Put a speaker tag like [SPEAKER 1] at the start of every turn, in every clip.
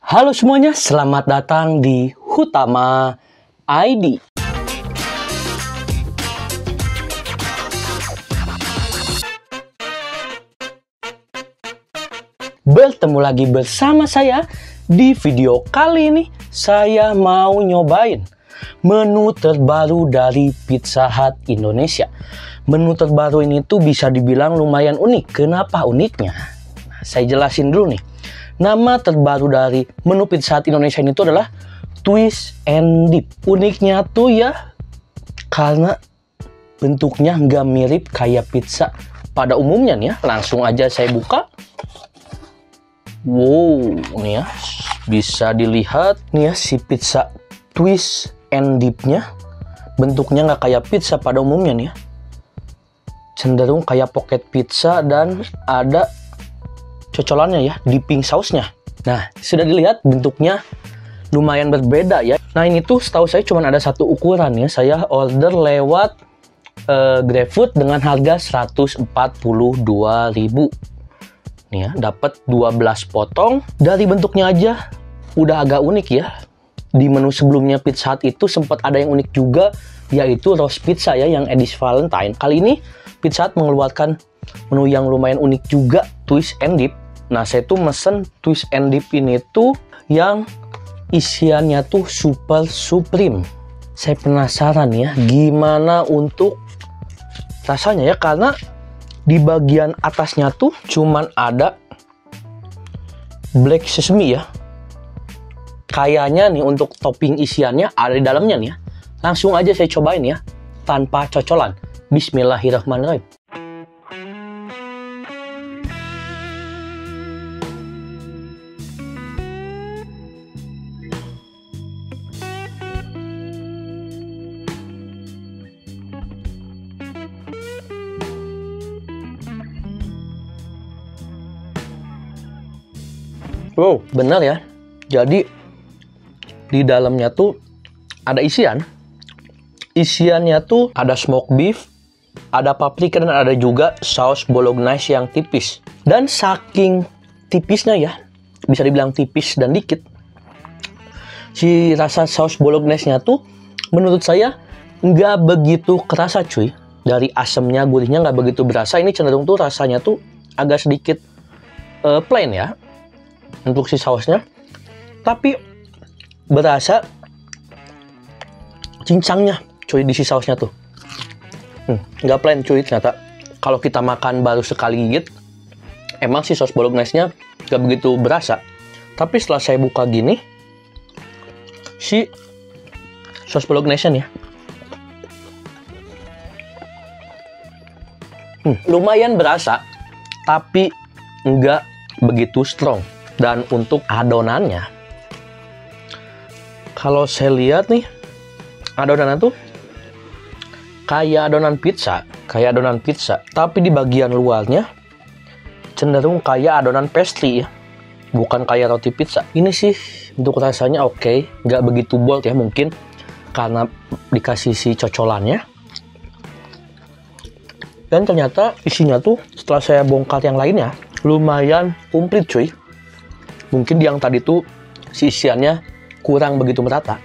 [SPEAKER 1] Halo semuanya, selamat datang di Hutama ID. Bertemu lagi bersama saya. Di video kali ini saya mau nyobain menu terbaru dari Pizza Hut Indonesia. Menu terbaru ini tuh bisa dibilang lumayan unik. Kenapa uniknya? Nah, saya jelasin dulu nih. Nama terbaru dari menu Pizza Hut Indonesia ini tuh adalah Twist and Dip. Uniknya tuh ya karena bentuknya nggak mirip kayak pizza pada umumnya nih ya. Langsung aja saya buka. Wow, nih ya, bisa dilihat nih ya si pizza Twist and Dip-nya. Bentuknya nggak kayak pizza pada umumnya nih ya. Cenderung kayak pocket pizza dan ada cocolannya ya, dipping sausnya. Nah, sudah dilihat bentuknya lumayan berbeda ya. Nah, ini tuh setahu saya cuma ada satu ukuran ya. Saya order lewat GrabFood dengan harga 142.000. Nih ya, dapat 12 potong. Dari bentuknya aja udah agak unik ya. Di menu sebelumnya Pizza Hut itu sempat ada yang unik juga, yaitu roast pizza ya, yang edisi Valentine. Kali ini Pizza Hut mengeluarkan menu yang lumayan unik juga, Twist and Dip. Nah, saya tuh mesen Twist and Dip ini tuh yang isiannya tuh super supreme. Saya penasaran ya, gimana untuk rasanya ya, karena di bagian atasnya tuh cuman ada black sesame ya. Kayaknya nih untuk topping isiannya ada di dalamnya nih ya. Langsung aja saya cobain ya, tanpa cocolan. Bismillahirrahmanirrahim. Wow, benar ya. Jadi di dalamnya tuh ada isian. Isiannya tuh ada smoked beef, ada paprika, dan ada juga saus bolognese yang tipis. Dan saking tipisnya ya, bisa dibilang tipis dan dikit, si rasa saus bolognese-nya tuh menurut saya nggak begitu kerasa cuy. Dari asamnya, gurihnya nggak begitu berasa. Ini cenderung tuh rasanya tuh agak sedikit plain ya untuk si sausnya, tapi berasa cincangnya cuy di si sausnya tuh. Nggak plain cuy ternyata. Kalau kita makan baru sekali gigit, emang si saus bolognese-nya nggak begitu berasa. Tapi setelah saya buka gini, si saus bolognese-nya lumayan berasa, tapi nggak begitu strong. Dan untuk adonannya, kalau saya lihat nih, adonannya tuh kayak adonan pizza, tapi di bagian luarnya cenderung kayak adonan pastry ya, bukan kayak roti pizza. Ini sih untuk rasanya oke, nggak begitu bold ya, mungkin karena dikasih si cocolannya. Dan ternyata isinya tuh setelah saya bongkar yang lainnya lumayan komplit cuy. Mungkin yang tadi tuh si isiannya kurang begitu merata.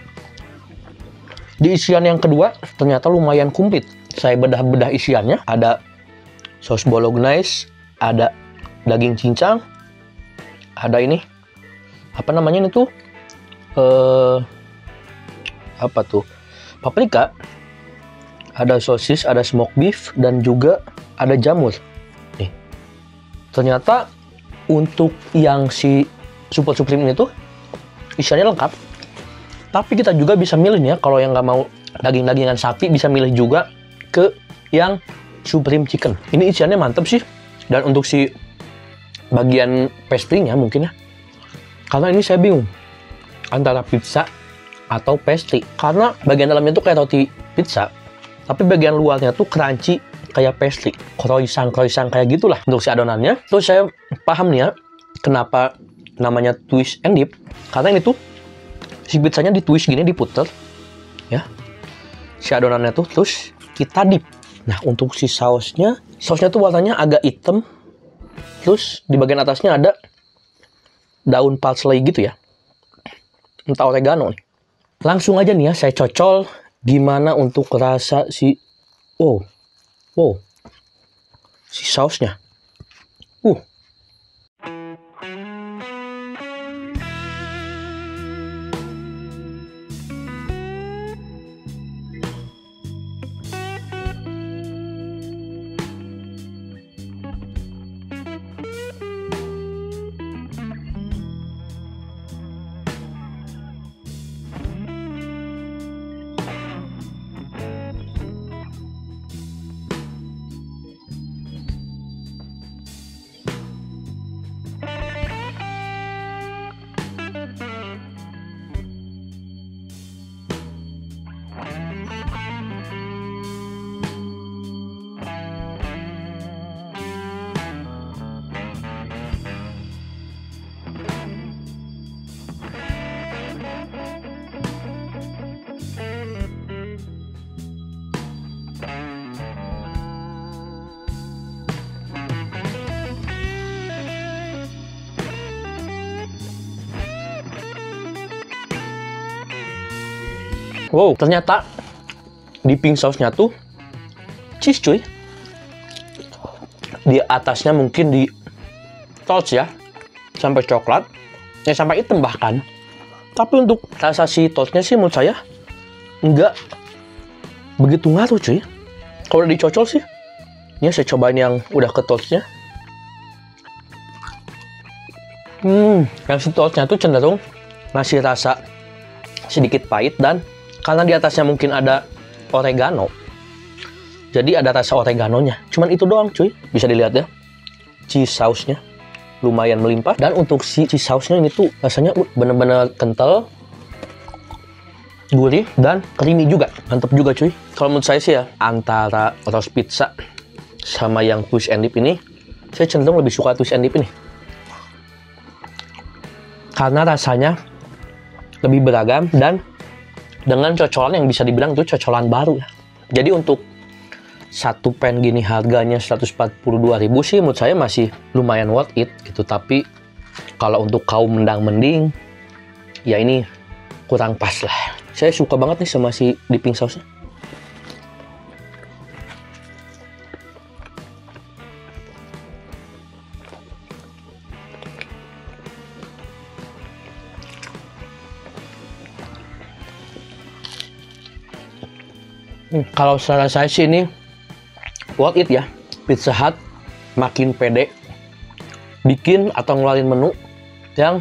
[SPEAKER 1] Di isian yang kedua ternyata lumayan komplit. Saya bedah-bedah isiannya, ada saus bolognese, ada daging cincang, ada ini apa namanya ini tuh paprika, ada sosis, ada smoked beef, dan juga ada jamur. Nih, ternyata untuk yang si super supreme ini tuh isiannya lengkap. Tapi kita juga bisa milih ya, kalau yang nggak mau daging-dagingan sapi bisa milih juga ke yang supreme chicken. Ini isiannya mantep sih. Dan untuk si bagian pastry-nya mungkin ya, karena ini saya bingung antara pizza atau pastry. Karena bagian dalamnya tuh kayak roti pizza, tapi bagian luarnya tuh crunchy kayak pastry, croissant kayak gitulah untuk si adonannya. Terus saya paham nih ya, kenapa namanya Twist and Dip, karena ini tuh si pizzanya di twist gini, diputer ya si adonannya tuh, terus kita dip. Nah, untuk si sausnya tuh warnanya agak hitam, terus di bagian atasnya ada daun parsley gitu ya. entah oregano nih. Langsung aja nih ya, saya cocol gimana untuk rasa si si sausnya. Wow, ternyata dipping sausnya tuh cheese cuy. Di atasnya mungkin di toast ya, sampai coklat, ya sampai hitam bahkan. Tapi untuk rasa si toastnya sih menurut saya nggak begitu ngaruh cuy. Kalau dicocol sih, ini saya cobain yang udah ke toastnya. Yang si toastnya tuh cenderung ngasih rasa sedikit pahit, dan karena di atasnya mungkin ada oregano, jadi ada rasa oreganonya. Cuman itu doang cuy. Bisa dilihat ya, cheese sausnya lumayan melimpah. Dan untuk si cheese sausnya ini tuh rasanya bener-bener kental, gurih, dan creamy juga. Mantep juga cuy. Kalau menurut saya sih ya, antara roast pizza sama yang twist and dip ini, saya cenderung lebih suka twist and dip ini. Karena rasanya lebih beragam dan dengan cocolan yang bisa dibilang itu cocolan baru ya. Jadi untuk satu pan gini harganya 142.000 sih menurut saya masih lumayan worth it gitu. Tapi kalau untuk kaum mendang-mending ya ini kurang pas lah. Saya suka banget nih sama si dipping sausnya. Kalau saran saya sih ini worth it ya. Pizza Hut makin pede bikin atau ngeluarin menu yang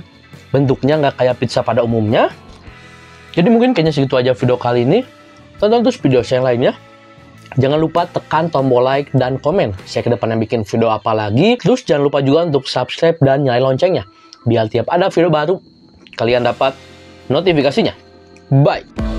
[SPEAKER 1] bentuknya nggak kayak pizza pada umumnya. Jadi mungkin kayaknya segitu aja video kali ini. Tonton terus video saya yang lainnya. Jangan lupa tekan tombol like dan komen. Saya kedepannya bikin video apa lagi. Terus jangan lupa juga untuk subscribe dan nyalain loncengnya, biar tiap ada video baru kalian dapat notifikasinya. Bye.